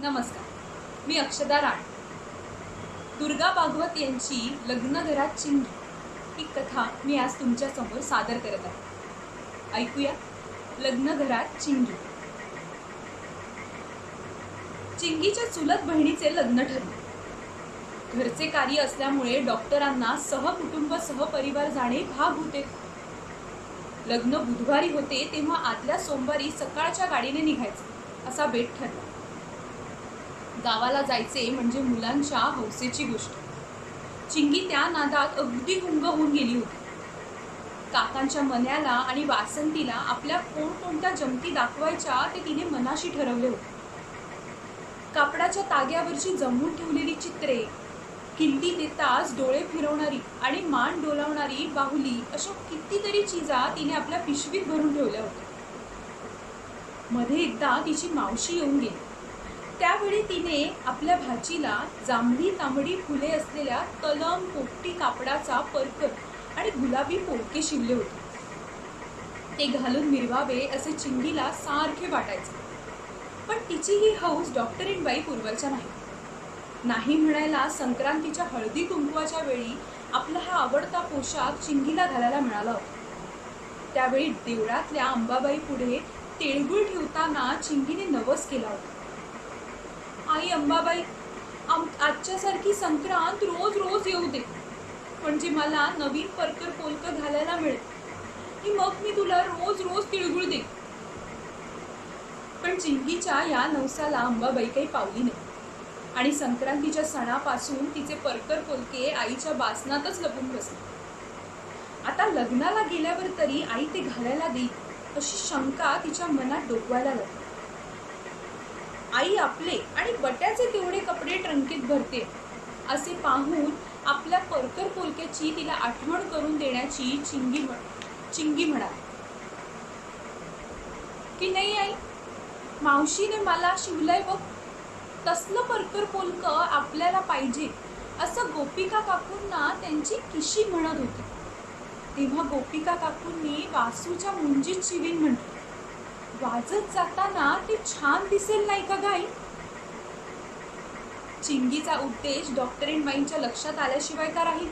नमस्कार. मी अक्षदा राणे. दुर्गा भागवत यांची लग्न घरात चिंगी ही कथा मी आज तुमच्या समोर सादर करत आहे. ऐकूया लग्न घरात चिंगी. चिंगीच्या चुलत बहिणीचे लग्न ठरले. घरचे कार्य असल्यामुळे डॉक्टरांना सहकुटुंब सहपरिवार जाणे भाग होते. लग्न बुधवारी होते तेव्हा आदल्या सोमवारी सकाळच्या गाडीने निघायचे असा बेत ठरला. गावाला जायचे म्हणजे मुलांच्या हौसेची गोष्ट. चिंगी त्या नादात अगदी गुंग होऊन गेली होती. काकांच्या मन्याला आणि वासंतीला आपल्या कोणकोणत्या जमती दाखवायच्या ते तिने मनाशी ठरवले होते. कापडाच्या ताग्यावरची जमवून ठेवलेली चित्रे, किल्ली देताच डोळे फिरवणारी आणि मान डोलावणारी बाहुली अशा कितीतरी चिजा तिने आपल्या पिशवीत भरून ठेवल्या होत्या. मध्ये एकदा तिची मावशी येऊन गेली. त्यावेळी तिने आपल्या भाचीला जांभळी तांबडी फुले असलेल्या तलम पोपटी कापडाचा परकर आणि गुलाबी पोलके शिवले होते. ते घालून मिरवावे असे चिंगीला सारखे वाटायचे. पण तिची ही हौस डॉक्टरीणबाई पुरवायच्या नाही म्हणायला संक्रांतीच्या हळदी कुंकवाच्या वेळी आपला हा आवडता पोशाख चिंगीला घालायला मिळाला होता. त्यावेळी देवळातल्या अंबाबाई पुढे तिळगुळ ठेवताना चिंगीने नवस केला होता. आई अंबाबाई, आजच्यासारखी संक्रांत रोज रोज येऊ दे, म्हणजे मला नवीन परकर पोलक घालायला मिळेल की मग मी तुला रोज रोज तिळगुळ दे. पण चिंगीच्या या नवसाला अंबाबाई काही पावली नाही आणि संक्रांतीच्या सणापासून तिचे परकर पोलके आईच्या बासनातच लपून बसले. आता लग्नाला गेल्यावर तरी आई ते घालायला देईल अशी शंका तिच्या मनात डोकवायला लागली. आई आपले आणि बट्याचे तेवढे कपडे ट्रंकीत भरते असे पाहून आपल्या परकर पोलक्याची तिला आठवण करून देण्याची चिंगी म्हणाली की नाही आई, मावशीने मला शिवलंय बघ, तसलं परकर पोलक आपल्याला पाहिजे असं गोपिका काकूंना त्यांची किशी म्हणत होती. तेव्हा गोपिका काकूंनी वासूच्या मुंजीत शिवीन म्हटलं. वाजत जाताना ते छान दिसेल नाही का गाई? चिंगीचा उद्देश डॉक्टरीणबाईंच्या लक्षात आल्याशिवाय का राहील?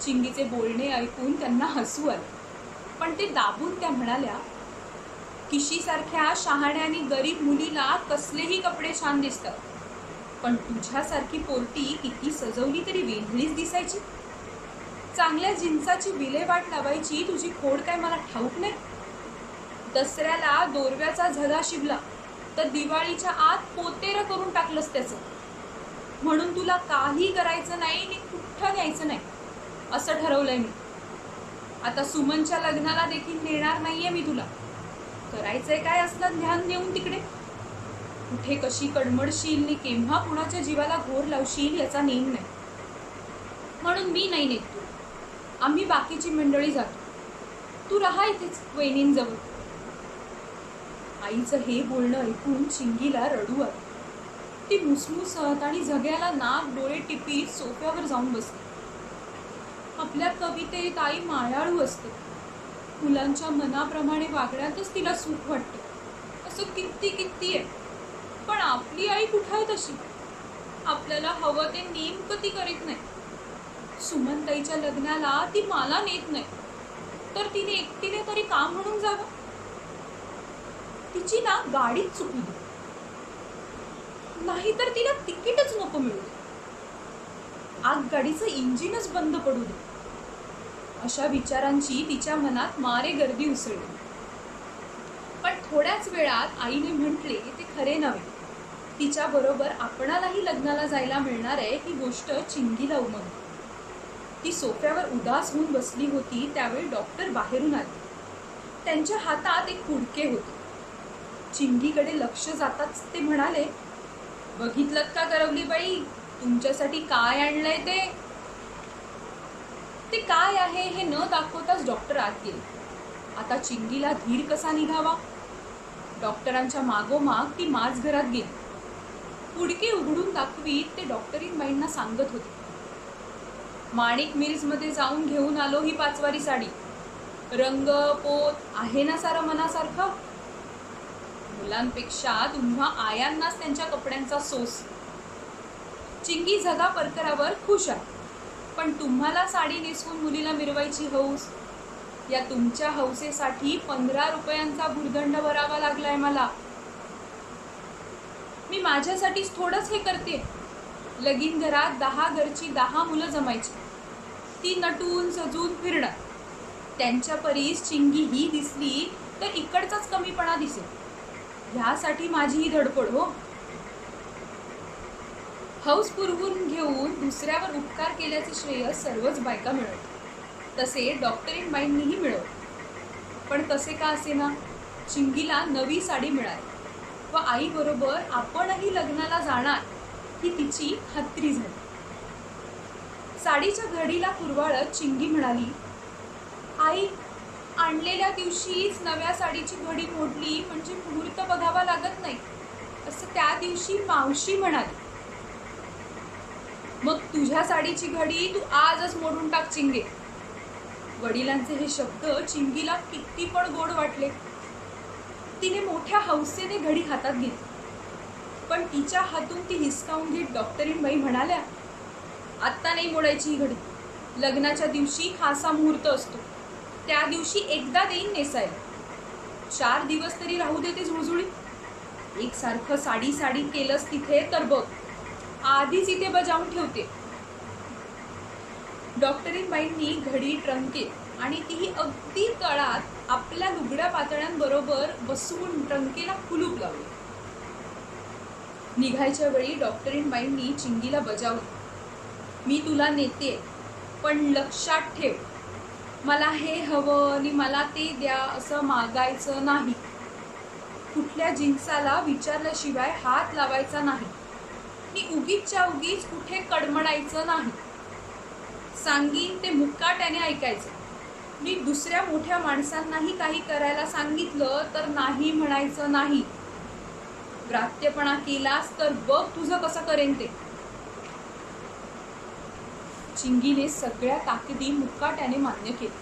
चिंगीचे बोलणे ऐकून त्यांना हसू आले, पण ते दाबून त्या म्हणाल्या, किशीसारख्या शहाण्या आणि गरीब मुलीला कसलेही कपडे छान दिसतात, पण तुझ्यासारखी पोरटी किती सजवली तरी वेगळीच दिसायची. चांगल्या जिन्साची विल्हेवाट लावायची तुझी खोड काय मला ठाऊक नाही? दसऱ्याला दोरव्याचा झगा शिवला तर दिवाळीच्या आत पोतेर करून टाकलंस त्याचं, म्हणून तुला काही करायचं नाही आणि कुठं न्यायचं नाही असं ठरवलंय मी. आता सुमनच्या लग्नाला देखील नेणार नाहीये मी तुला. करायचंय काय असलं ध्यान देऊन तिकडे. कुठे कशी कडमडशील आणि केव्हा कुणाच्या जीवाला घोर लावशील याचा नेम नाही, म्हणून मी नाही नेत तू. आम्ही बाकीची मंडळी जातो, तू राहा इथेच वहिनींजवळ. आईचं हे बोलणं ऐकून चिंगीला रडू आलं. ती मुसमुसत आणि झग्याला नाक डोळे टिपीत सोफ्यावर जाऊन बसली. आपल्या कवितेत आई मायाळू असते. मुलांच्या मनाप्रमाणे वागण्यातच तिला सुख वाटतं असं किती आहे. पण आपली आई कुठं आहे तशी? आपल्याला हवं ते नेमकं ती करीत नाही. सुमनताईच्या लग्नाला ती मला नेत नाही, तर तिने एकटीने तरी का म्हणून जावं? तिची ना गाडीच चुकू दे, नाहीतर तिला तिकीटच नको मिळू दे, आगगाडीचं इंजिनच बंद पडू दे. अशा विचारांची तिच्या मनात मारे गर्दी उसळली. पण थोड्याच वेळात आईने म्हटले ते खरे नव्हे. तिच्या बरोबर आपणालाही लग्नाला जायला मिळणार आहे ही गोष्ट चिंगीला उमगली. ती सोफ्यावर उदास होऊन बसली होती त्यावेळी डॉक्टर बाहेरून आले. त्यांच्या हातात एक कुडके होते. चिंगीकडे लक्ष जाताच ते म्हणाले, बघितलं का करवली बाई, तुमच्यासाठी काय आणलंय ते? ते काय आहे हे न दाखवताच डॉक्टर आत गेले. आता चिंगीला धीर कसा निघावा? डॉक्टरांच्या मागोमाग ती माझ घरात गेली. कुडके उघडून दाखवीत ते डॉक्टरीणबाईंना सांगत होते, माणिक मिल्समध्ये जाऊन घेऊन आलो ही 5 वारी साडी. रंग पोत आहे ना सारं मनासारखं? मुलांपेक्षा तुम्हा आयांनाच त्यांच्या कपड्यांचा सोस. चिंगी झगा परकरावर खुश आहे, पण तुम्हाला साडी नेसवून मुलीला मिरवायची हौस. या तुमच्या हौसेसाठी 15 रुपयांचा भुर्दंड भरावा लागलाय मला. मी माझ्यासाठीच थोडंच हे करते. लगीन घरात 10 घरची 10 मुलं जमायची. ती नटून सजून फिरणार. त्यांच्या परीस चिंगी ही दिसली तर इकडचाच कमीपणा दिसेल. ह्यासाठी माझी ही धडपड हो. हौस पुरवून घेऊन दुसऱ्यावर उपकार केल्याचे श्रेय सर्वच बायका मिळवतात. तसे डॉक्टरीन बाईंनीही मिळवले. पण तसे का असेना, चिंगीला नवी साडी मिळाली व आईबरोबर आपणही लग्नाला जाणार ही तिची खात्री झाली. साडीच्या घडीला कुरवाळत चिंगी म्हणाली, आई, आणलेल्या दिवशीच नव्या साडीची घडी मोडली म्हणजे मुहूर्त बघावा लागत नाही असं त्या दिवशी मावशी म्हणाली. मग तुझ्या साडीची घडी तू आजच मोडून टाक चिंगे. वडिलांचे हे शब्द चिंगीला किती पण गोड वाटले. तिने मोठ्या हौसेने घडी हातात घेतली, पण तिच्या हातून ती हिसकावून घेत डॉक्टरीन बाई म्हणाल्या, आत्ता नाही मोडायची ही घडी. लग्नाच्या दिवशी खासा मुहूर्त असतो, त्या दिवशी एकदा देईन नेसायला. 4 दिवस तरी राहू दे ते झुळझुळीत. एकसारखं साडी साडी केलंस तिथे तर बघ, आधीच इथे बजावून ठेवते. डॉक्टरीन बाईंनी घडी ट्रंकेत आणि तीही अगदी तळात आपल्या लुगड्या पातळ्यांबरोबर बसवून ट्रंकेला कुलूप लावले. निघायच्या वेळी डॉक्टरीन बाईंनी चिंगीला बजावले, मी तुला नेते, पण लक्षात ठेव, मला हे हवं आणि मला ते द्या असं मागायचं नाही. कुठल्या जिन्साला विचारल्याशिवाय हात लावायचा नाही. मी उगीचच्या उगीच कुठे कडमडायचं नाही. सांगीन ते मुक्काट्याने ऐकायचं. मी दुसऱ्या मोठ्या माणसांनाही काही करायला सांगितलं तर नाही म्हणायचं नाही. ग्राह्यपणा केलास तर बघ तुझं कसं करेन ते. चिंगीने सगळ्या ताकदी मुक्काट्याने मान्य केली.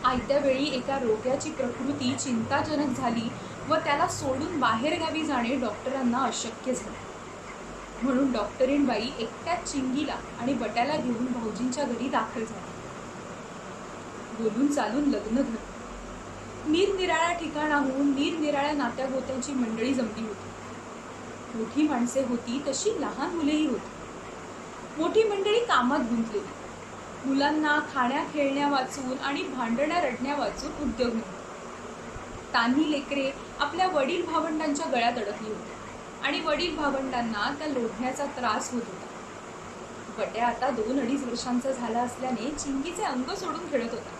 आयत्या वेळी एका रोग्याची प्रकृती चिंताजनक झाली व त्याला सोडून बाहेरगावी जाणे डॉक्टरांना अशक्य झाले. म्हणून डॉक्टरीन बाई एकट्याच चिंगीला आणि बट्याला घेऊन भाऊजींच्या घरी दाखल झाली. बोलून चालून लग्न झालं. निरनिराळ्या ठिकाणाहून निरनिराळ्या नात्यागोत्यांची मंडळी जमली होती. मोठी माणसे होती तशी लहान मुलेही होती. मोठी मंडळी कामात गुंतलेली. मुलांना खाण्या खेळण्या वाचून आणि भांडण्या रडण्या वाचून उद्योग नव्हते. तान्ही लेकरे आपल्या वडील भावंडांच्या गळ्यात अडकली होती आणि वडील भावंडांना त्या लोढण्याचा त्रास होत होता. बट्या आता 2-2.5 वर्षांचा झाला असल्याने चिंगीचे अंग सोडून खेळत होता.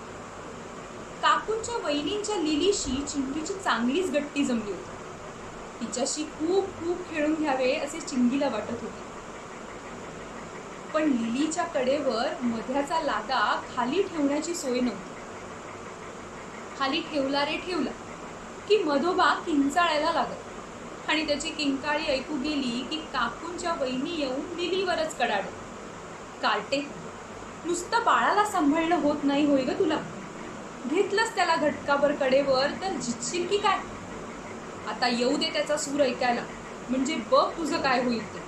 काकूंच्या वहिनींच्या लिलीशी चिंगीची चांगलीच गट्टी जमली होती. तिच्याशी खूप खूप खेळून घ्यावे असे चिंगीला वाटत होते. पण लिलीच्या कडेवर मध्याचा लादा खाली ठेवण्याची सोय नव्हती. खाली ठेवला रे ठेवला की मधोबा किंचाळायला लागत आणि त्याची किंकाळी ऐकू गेली की काकूंच्या वहिनी येऊन लिलीवरच कडाड. कार्टे, नुसतं बाळाला सांभाळणं होत नाही होय ग तुला. घेतलंस त्याला घटकाभर कडेवर तर जितशील की काय. आता येऊ दे त्याचा सूर ऐकायला, म्हणजे बघ तुझं काय होईल ते.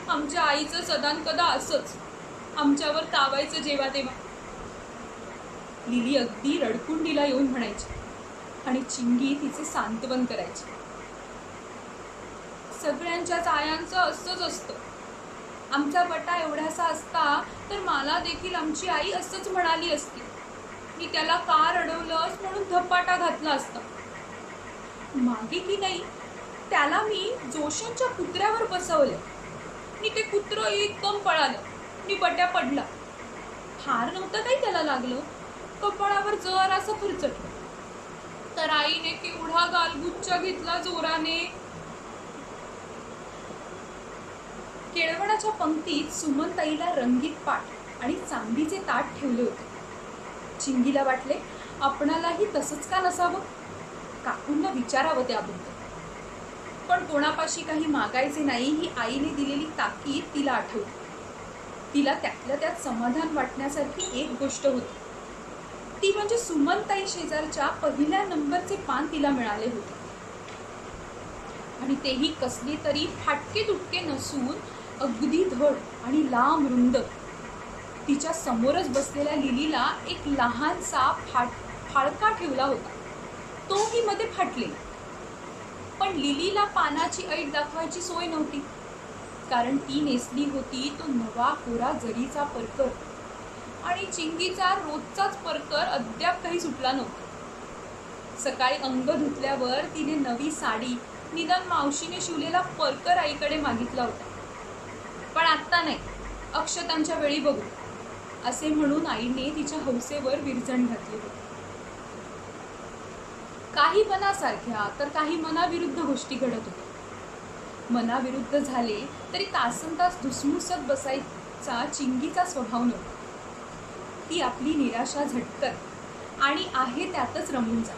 आमच्या आईचं सदान कदा असंच, आमच्यावर तावायचं जेव्हा तेव्हा. लिली अगदी रडकुंडीला येऊन म्हणायची आणि चिंगी तिचे सांत्वन करायची. सगळ्यांच्याच आयांचं असंच असतं. आमचा बटा एवढासा असता तर मला देखील आमची आई असंच म्हणाली असती. मी त्याला का रडवलंस म्हणून धपाटा घातला असता. मागे की नाही त्याला मी जोशांच्या कुत्र्यावर बसवलं आणि ते कुत्रं एकदम पळालं आणि बट्या पडला. फार नव्हतं काही त्याला लागलं, कपाळावर जरासं फुरचटलं. तर आईने केवढा गालगुच्चा घेतला जोराने. केळवणाच्या पंक्तीत सुमनताईला रंगीत पाट आणि चांदीचे ताट ठेवले होते. चिंगीला वाटले आपणालाही तसंच का नसावं. काकूंना विचारावं त्याबद्दल. पण कोणापाशी काही मागायचे नाही ही आईने दिलेली ताकीद तिला आठवली. तिला त्यातल्या त्यात समाधान वाटण्यासारखी एक गोष्ट होती. ती म्हणजे सुमनताई शेजारच्या पहिल्या नंबरचे पान तिला मिळाले होते, आणि तेही कसले तरी फाटके तुटके नसून अगदी धड आणि लांब रुंद. तिच्या समोरच बसलेल्या लिलीला एक लहानसा फाळका ठेवला होता, तोही मध्ये फाटलेला. पण लिलीला पानाची ऐट दाखवायची सोय नव्हती, कारण ती नेसली होती तो नवा कोरा जरीचा परकर, आणि चिंगीचा रोजचाच परकर अद्याप काही सुटला नव्हता. सकाळी अंग धुतल्यावर तिने नवी साडी, निदान मावशीने शिवलेला परकर आईकडे मागितला होता. पण आत्ता नाही, अक्षतांच्या वेळी बघू असे म्हणून आईने तिच्या हौसेवर विरजण घातले होते. काही मनासारख्या तर काही मनाविरुद्ध गोष्टी घडत होत्या. मनाविरुद्ध झाले तरी तासनतास धुसमुसत बसायचा चिंगीचा स्वभाव नव्हता. ती आपली निराशा झटकत आणि आहे त्यातच रमून जात.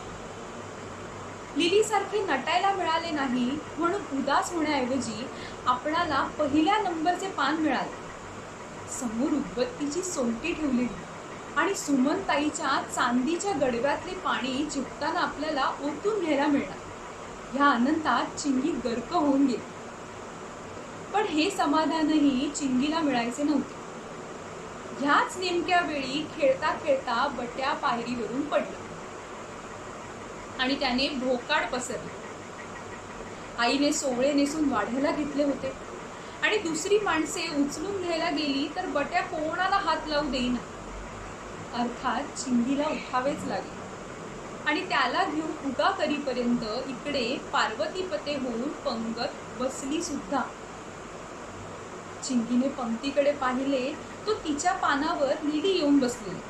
लिलीसारखे नटायला मिळाले नाही म्हणून उदास होण्याऐवजी आपणाला पहिल्या नंबरचे पान मिळाले. समोर उदबत्तीची सोंगटी ठेवलेली आणि सुमनताईच्या चांदीच्या गडव्यातले पाणी चिपताना आपल्याला ओतून घ्यायला मिळणार. ह्या आनंदात चिंगी गर्क होऊन गेली. पण हे समाधानही चिंगीला मिळायचे नव्हते. ह्याच नेमक्या वेळी खेळता खेळता बट्या पायरीवरून पडला आणि त्याने भोकाड पसरले. आईने सोवळे नेसून वाढ्याला घेतले होते आणि दुसरी माणसे उचलून घ्यायला गेली तर बट्या कोणाला हात लावू देईना. अर्थात चिंगीला उठावेच लागले आणि त्याला घेऊन उगा करीपर्यंत इकडे पार्वतीपते होऊन पंगत बसली सुद्धा. चिंगीने पंक्तीकडे पाहिले तो तिच्या पानावर लिली येऊन बसलेली.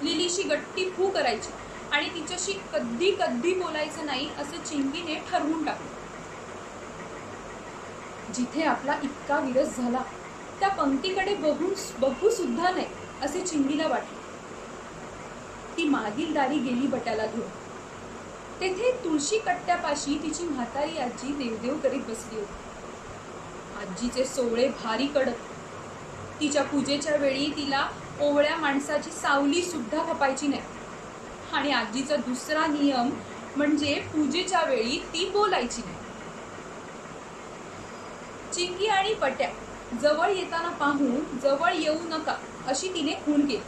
लिलीशी गट्टी फू करायची आणि तिच्याशी कधी कधी बोलायचं नाही असं चिंगीने ठरवून टाकलं. जिथे आपला इतका विरस झाला त्या पंक्तीकडे बघू सुद्धा नाही असे चिंगीला वाटले. ती मागील दारी गेली बट्याला घेऊन. तेथे तुळशी कट्ट्यापाशी तिची म्हातारी आजी देवदेव करीत बसली होती. आजीचे सोवळे भारी कडक. तिच्या पूजेच्या वेळी तिला ओवळ्या माणसाची सावली सुद्धा खपायची नाही. आणि आजीचा दुसरा नियम म्हणजे पूजेच्या वेळी ती बोलायची नाही. चिंगी आणि बट्या जवळ येताना पाहून जवळ येऊ नका अशी तिने खूण केली.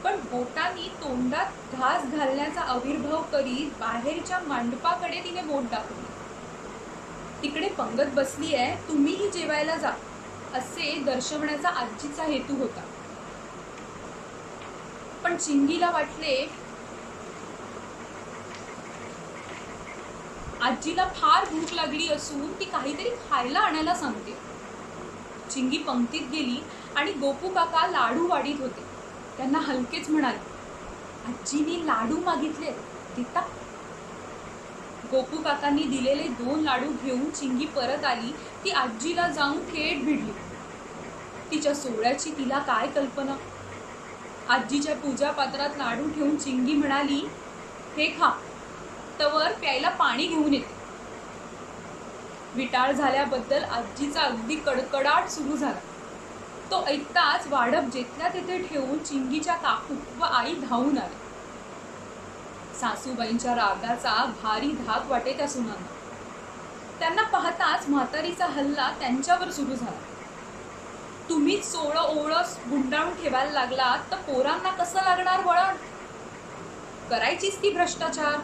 पण बोटांनी तोंडात घास घालण्याचा आविर्भाव करीत बाहेरच्या मांडपाकडे तिने बोट दाखवले. तिकडे पंगत बसली आहे, तुम्हीही जेवायला जा असे दर्शवण्याचा आजीचा हेतू होता. पण चिंगीला वाटले आजीला फार भूक लागली असून ती काहीतरी खायला आणायला सांगते. चिंगी पंक्तीत गेली आणि गोपू काका लाडू वाढीत होते. त्यांना हलकेच म्हणाले, आजीने लाडू मागितले देता. गोपू काकांनी दिलेले 2 लाडू घेऊन चिंगी परत आली. ती आजीला जाऊन थेट भिडली. तिच्या सोहळ्याची तिला काय कल्पना. आजीच्या पूजा पात्रात लाडू ठेवून चिंगी म्हणाली, हे खा, तवर प्यायला पाणी घेऊन येते. विटाळ झाल्याबद्दल आजीचा अगदी कडकडाट सुरू झाला. तो ऐकताच वाढप जेथल्या तेथे ठेवून चिंगीच्या काकू व आई धावून आले. सासूबाईंच्या रागाचा भारी धाक वाटे त्या सुनांना. त्यांना पाहताच म्हातारीचा हल्ला त्यांच्यावर सुरू झाला. तुम्हीच सोळं ओवळं गुंडाळून ठेवायला लागलात तर पोरांना कसं लागणार वळण. करायचीच ती भ्रष्टाचार.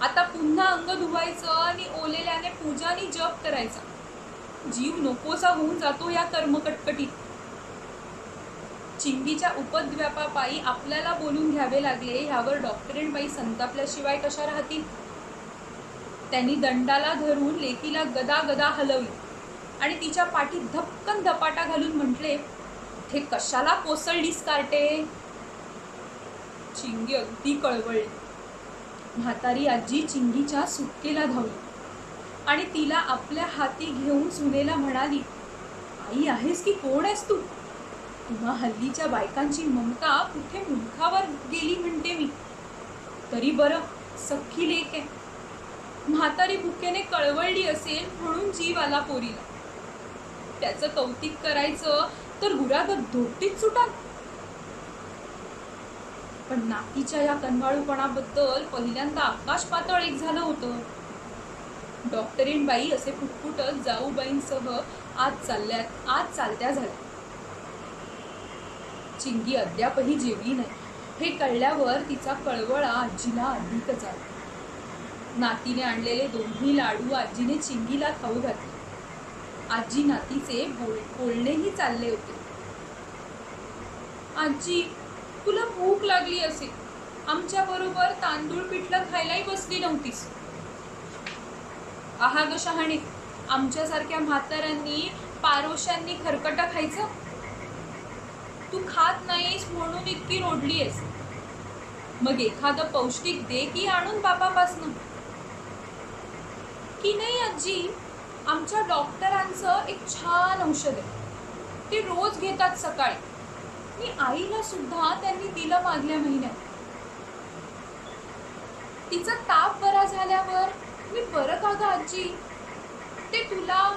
आता पुन्हा अंग धुवायचं आणि ओलेल्याने पूजानी जप करायचा. जीव नकोसा होऊन जातो या कर्मकटकटीत. चिंगीच्या उपद्व्यापापायी आपल्याला बोलून घ्यावे लागले ह्यावर डॉक्टरीणबाई संतापल्याशिवाय कशा राहतील. त्यांनी दंडाला धरून लेकीला गदा गदा हलवली आणि तिच्या पाठीत धपकन धपाटा घालून म्हटले, हे कशाला कोसळलीस कार्टे. चिंगी अगदी कळवळली. म्हातारी आजी चिंगीच्या सुटकेला धावली आणि तिला आपल्या हाती घेऊन सुनेला म्हणाली, आई आहेस की कोण आहेस तू. तुम्हा हल्लीच्या बायकांची ममता कुठे मुलखावर गेली म्हणते मी. तरी बरं सख्खी लेक आहे. म्हातारी भुकेने कळवळली असेल म्हणून जीव आला पोरीला. त्याचं कौतिक करायचं तर गुरागत धोटीत सुटाल. पण नातीच्या या कनवाळूपणाबद्दल पहिल्यांदा आकाश पातळ एक झालं होतं. डॉक्टरीणबाई असे फुटफुटत जाऊबाईंसह आज चालत्या झाल्या. चिंगी अद्यापही जेवली नाही हे कळल्यावर तिचा कळवळा आजीला अधिकच आला. नातीने आणलेले दोन्ही लाडू आजीने चिंगीला खाऊ घातले. आजी नातीचे बोलणेही चालले होते. आजी, तुला भूक लागली असेल. आमच्या बरोबर तांदूळ पिठलं खायलाही बसली नव्हतीस. आहा ग शहाणे, आमच्यासारख्या म्हाताऱ्यांनी पारोशांनी खरकटा खायचं? तू खात नाहीस म्हणून इतकी रोडलीयस. मग एखादं पौष्टिक दे की आणून बापापासनं. की नाही आजी, आमच्या डॉक्टरांचं एक छान औषध आहे. ते रोज घेतात सकाळी. मी आईला सुद्धा त्यांनी दिलं मागल्या महिन्यात. तिचा ताप बरा झाल्यावर मी बरं का ग आजी, ते तुला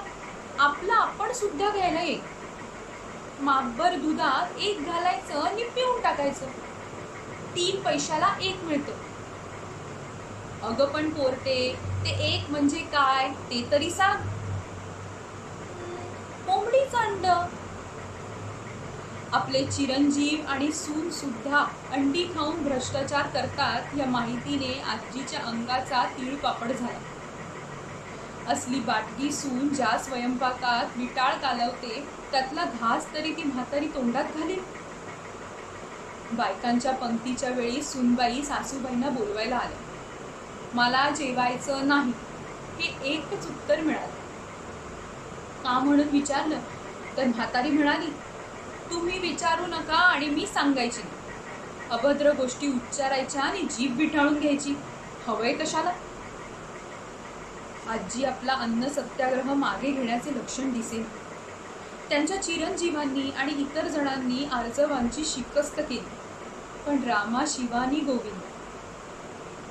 आपलं आपण सुद्धा घ्यायला ये. मापभर दुधात एक घालायचं आणि पिऊन टाकायचं. 3 पैशाला 1 मिळतं. अगं पण पोरटे, ते 1 म्हणजे काय ते तरी सांग. कोंबडीचं अंड. आपले चिरंजीव आणि सून सुद्धा अंडी खाऊन भ्रष्टाचार करतात या माहितीने आजीच्या अंगाचा तीळपापड झाला. असली बाटकी सून ज्या स्वयंपाकात विटाळ कालवते त्यातला घास तरी ती म्हातारी तोंडात घालील. बायकांच्या पंक्तीच्या वेळी सूनबाई सासूबाईंना बोलवायला आल्या. मला जेवायचं नाही हे एकच उत्तर मिळालं. का म्हणून विचारलं तर म्हातारी म्हणाली, तुम्ही विचारू नका आणि मी सांगायची. अभद्र गोष्टी उच्चारायच्या आणि जीभ विठाळून घ्यायची. हवंय कशाला? आजी आपला अन्न सत्याग्रह मागे घेण्याचे लक्षण दिसेल. त्यांच्या चिरंजीवांनी आणि इतर जणांनी आर्जवांची शिकस्त केली. पण रामा शिवानी गोविंद.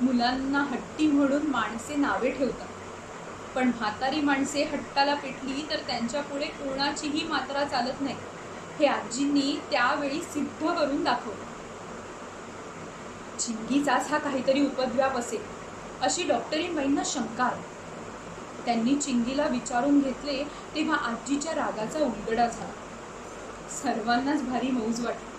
मुलांना हट्टी म्हणून माणसे नावे ठेवतात. पण म्हातारी माणसे हट्टाला पेटली तर त्यांच्या पुढे कोणाचीही मात्रा चालत नाही हे आजींनी त्यावेळी सिद्ध करून दाखवलं. चिंगीचाच हा काहीतरी उपद्व्याप असेल अशी डॉक्टरीणबाईंना शंका आली. त्यांनी चिंगीला विचारून घेतले तेव्हा आजीच्या रागाचा उलगडा झाला. सर्वांनाच भारी मौज वाटली.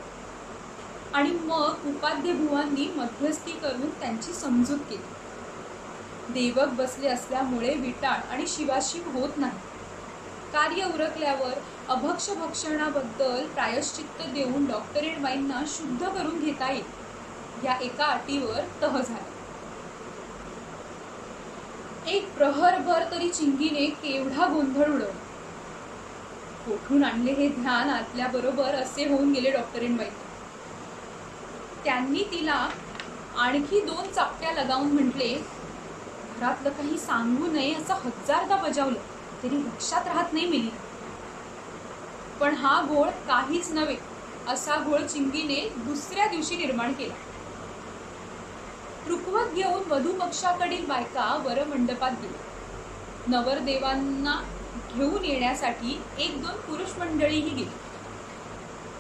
आणि मग उपाध्ये बुवांनी मध्यस्थी करून त्यांची समजूत केली. देवक बसले असल्यामुळे विटाळ आणि शिवाशिव होत नाही. कार्य उरकल्यावर अभक्ष भक्षणाबद्दल प्रायश्चित्त देऊन डॉक्टरीणबाईंना शुद्ध करून घेता येईल या एका अटीवर तह झाला. एक प्रहरभर तरी चिंगीने केवढा गोंधळ उडवला. कोठून आणले हे ध्यान आतल्याबरोबर असे होऊन गेले डॉक्टरीणबाई. त्यांनी तिला आणखी 2 चापट्या लगावून म्हटले, घरातलं काही सांगू नये असं 1000दा बजावलं तरी लक्षात राहत नाही मिली. पण हा घोळ काहीच नव्हे असा घोळ चिंगीने दुसऱ्या दिवशी निर्माण केला. रुखवत घेऊन वधू पक्षाकडील बायका वरमंडपात गेल्या. नवरदेवांना घेऊन येण्यासाठी 1-2 पुरुष मंडळीही गेली.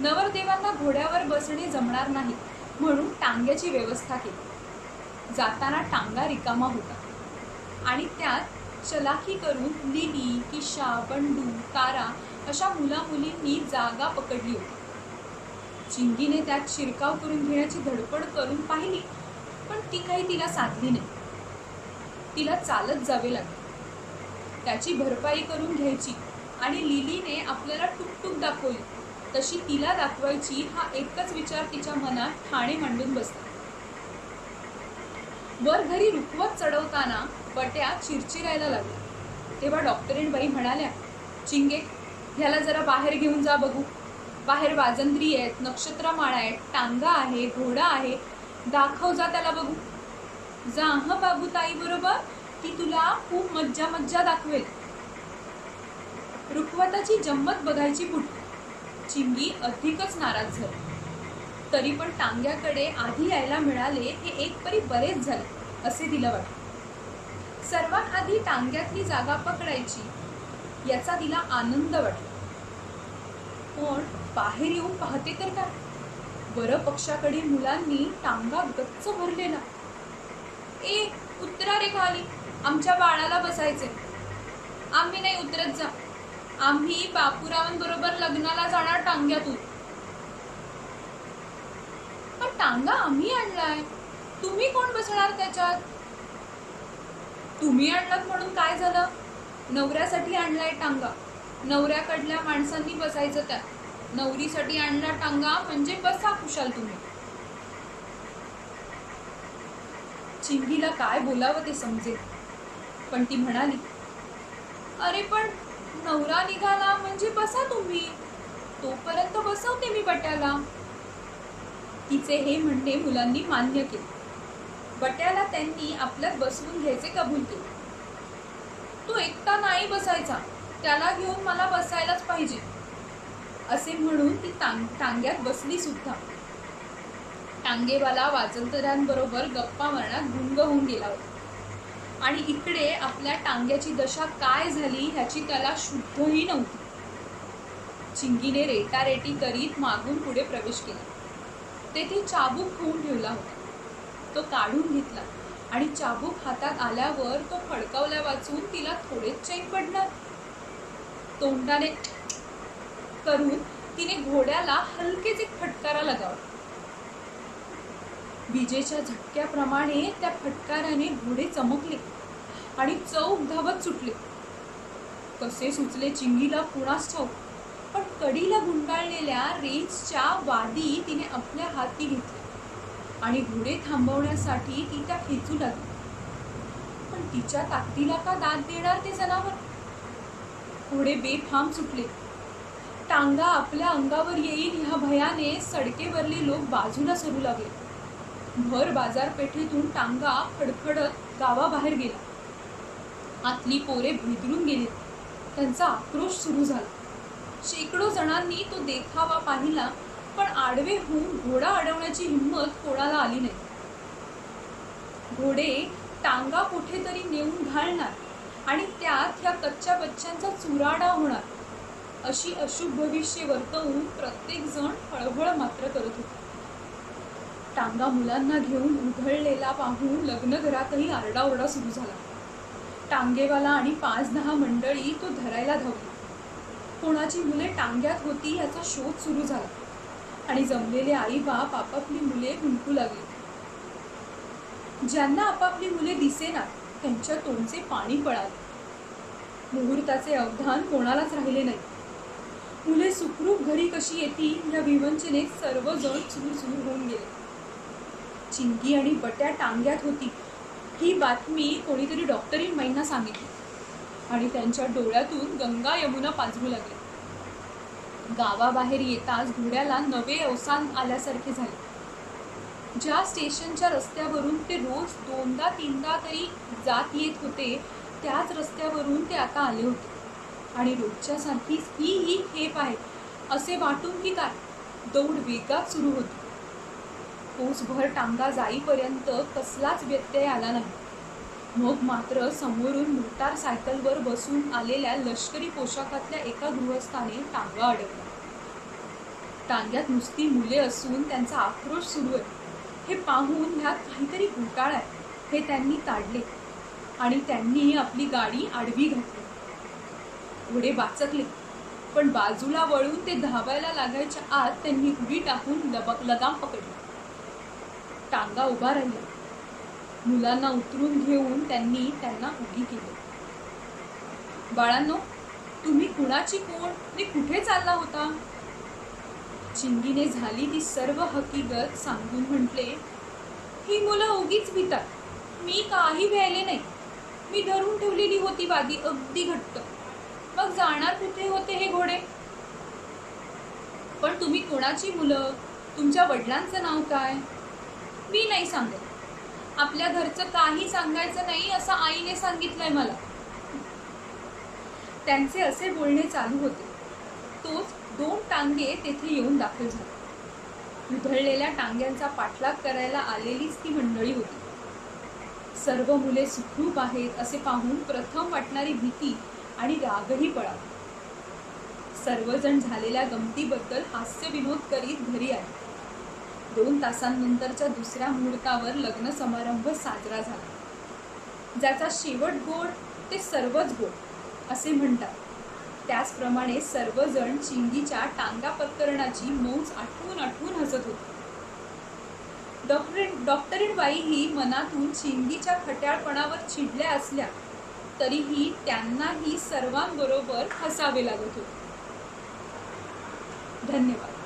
नवरदेवांना घोड्यावर बसणे जमणार नाही म्हणून टांग्याची व्यवस्था केली. जाताना टांगा रिकामा होता आणि त्यात चलाखी करून लिली, किशा, बंडू, तारा अशा मुलामुलींनी जागा पकडली होती. चिंगीने त्यात शिरकाव करून घेण्याची धडपड करून पाहिली पण ती काही तिला साधली नाही. तिला चालत जावे लागले. त्याची भरपाई करून घ्यायची आणि लिलीने आपल्याला टुकटुक दाखवली तशी तिला दाखवायची हा एकच विचार तिच्या मनात ठाणे मांडून बसला. वर घरी रुखवत चढवताना पट्या चिरचिरायला लागल्या. तेव्हा डॉक्टरीणबाई म्हणाल्या, चिंगे, ह्याला जरा बाहेर घेऊन जा बघू. बाहेर वाजंत्री आहेत, नक्षत्रमाळा आहेत, टांगा आहे, घोडा आहे. दाखव जा त्याला बघू. जा हं बाबूताई बरोबर, ती तुला खूप मज्जा दाखवेल. रुखवताची जम्मत बघायची फुटली. चिंगी अधिकच नाराज झाली. तरी पण टांग्याकडे आधी यायला मिळाले हे एक परी बरेच झाले असे तिला वाटले. सर्वात आधी टांग्यातली जागा पकडायची याचा तिला आनंद वाटला. पण बाहेर येऊन पाहते तर काय, वरपक्षाकडील मुलांनी टांगा गच्च भरलेला. ए उतरा रे खाली, आमच्या बाळाला बसायचे. आम्ही नाही उतरत जा, आम्ही बापूरावांबरोबर लग्नाला जाणार टांग्यातून. पण टांगा आम्ही आणलाय, तुम्ही कोण बसणार त्याच्यात? तुम्ही आणलात म्हणून काय झालं? नवऱ्यासाठी आणलाय टांगा, नवऱ्याकडल्या माणसांनी बसायचं त्यात. नवरीसाठी आणला टांगा म्हणजे बसा खुशाल तुम्ही. चिंगीला काय बोलावं ते समजेल, पण ती म्हणाली, अरे पण नवरा निघाला म्हणजे बसा तुम्ही, तोपर्यंत बसवते मी बट्याला. तिचे हे म्हणणे मुलांनी मान्य केले. बट्याला त्यांनी आपल्यात बसवून घ्यायचे कबूल केले. तो एकटा नाही बसायचा, त्याला घेऊन मला बसायलाच पाहिजे असे म्हणून ती टांग्यात बसली सुद्धा. टांगेवाला वाजंत्र्यांबरोबर गप्पा मारण्यात गुंग होऊन गेला होता आणि इकडे आपल्या टांग्याची दशा काय झाली ह्याची त्याला शुद्धही नव्हती. चिंगीने रेटारेटी करीत मागून पुढे प्रवेश केला. तेथे चाबूक होऊन ठेवला होता. तो काढून घेतला आणि चाबूक हातात आल्यावर तो फडकावल्या वाचून तिला थोडेच चैन पडणार. तोंडाने करून तिने घोड्याला हलकेच एक फटकारा लगावला. विजेच्या झटक्याप्रमाणे त्या फटकाराने घोडे चमकले आणि चौक धावत सुटले. कसे सुचले चिंगीला कुणास ठाऊक, पण कडीला गुंडाळलेल्या रेंजच्या वादी तिने आपल्या हाती घेतली आणि घोडे थांबवण्यासाठी ती त्या खेचू लागली. पण तिच्या ताकदीला का दाद देणार ते जनावर? घोडे बेफाम सुटले. टांगा आपल्या अंगावर येईल ह्या भयाने सडकेवरले लोक बाजूला सरू लागले. भर बाजारपेठेतून टांगा फडफडत गावाबाहेर गेला. आतली पोरे भेदरून गेली. त्यांचा आक्रोश सुरू झाला. शेकडो जणांनी तो देखावा पाहिला, पण आडवे होऊन घोडा अडवण्याची हिंमत कोणाला आली नाही. घोडे टांगा कुठेतरी नेऊन घालणार आणि त्यात ह्या कच्च्या बच्च्यांचा चुराडा होणार अशी अशुभ भविष्य वर्तवून प्रत्येक जण हळहळ मात्र करत होता. टांगा मुलांना घेऊन उधळलेला पाहून लग्नघरातही आरडाओरडा सुरू झाला. टांगेवाला आणि 5-10 मंडळी तो धरायला धावली. कोणाची मुले टांग्यात होती याचा शोध सुरू झाला आणि जमलेले आई बाप आपापली मुले हुंकू लागले. ज्यांना आपापली मुले दिसेनात त्यांच्या तोंडचे पाणी पळाले. मुहूर्ताचे अवधान कोणालाच राहिले नाही. मुले सुखरूप घरी कशी येतील या विवंचनेत सर्वजण चूर होऊन गेले. चिंगी आणि बट्या टांग्यात होती ही बातमी कोणीतरी डॉक्टरींबाईंना सांगितली आणि त्यांच्या डोळ्यातून गंगा यमुना पाझरू लागले. गावाबाहेर येताच घोड्याला नवे अवसान आल्यासारखे झाले. ज्या स्टेशनच्या रस्त्यावरून ते रोज 2दा-3दा तरी जात येत होते त्याच रस्त्यावरून ते आता आले होते आणि रोजच्या सारखीच ही खेप आहे असे वाटून की काय दौड वेगात सुरू होती. कोसभर टांगा जाईपर्यंत कसलाच व्यत्यय आला नाही. मग मात्र समोरून मोटारसायकलवर बसून आलेल्या लष्करी पोशाखातल्या एका गृहस्थाने टांगा अडवला. टांग्यात नुसती मुले असून त्यांचा आक्रोश सुरू आहे हे पाहून ह्यात काहीतरी घोटाळा आहे हे त्यांनी ताडले आणि त्यांनी आपली गाडी आडवी घातली. घोडे बाचकले, पण बाजूला वळून ते धावायला लागायच्या आत त्यांनी उडी टाकून लगाम पकडली. टांगा उभा राहिला. मुलांना उतरून घेऊन त्यांनी त्यांना उडी केली. बाळांनो, तुम्ही कुणाची कोण आणि कुठे चालला होता? चिंगीने झाली ती सर्व हकीकत सांगून म्हटले, ही मुलं उगीच भितात, मी काही भ्यायले नाही. मी धरून ठेवलेली होती वादी अगदी घट्ट. मग जाणार कुठे होते हे घोडे? पण तुम्ही कोणाची मुलं? तुमच्या वडिलांचं नाव काय? मी नाही सांगत. आपल्या घरचं काही सांगायचं नाही असं आईने सांगितलंय मला. त्यांचे असे बोलणे चालू होते तोच 2 टांगे तेथे येऊन दाखल झाले. उधळलेल्या टांग्यांचा पाठलाग करायला आलेलीच ती मंडळी होती. सर्व मुले सुखरूप आहेत असे पाहून प्रथम वाटणारी भीती आणि रागही पळाला. सर्वजण झालेल्या गमतीबद्दल हास्य विनोद करीत घरी आले. 2 तासांनंतरच्या दुसऱ्या मुहूर्तावर लग्न समारंभ साजरा झाला. ज्याचा शेवट गोड ते सर्वच गोड असे म्हणतात, त्याचप्रमाणे सर्वजण चिंगीच्या टांगा पत्करणाची मौज आठवून आठवून हसत होते. डॉक्टरीण बाई ही मनातून चिंगीच्या खट्याळपणावर चिडल्या असल्या तरीही त्यांनाही सर्वांबरोबर हसावे लागत होते. धन्यवाद.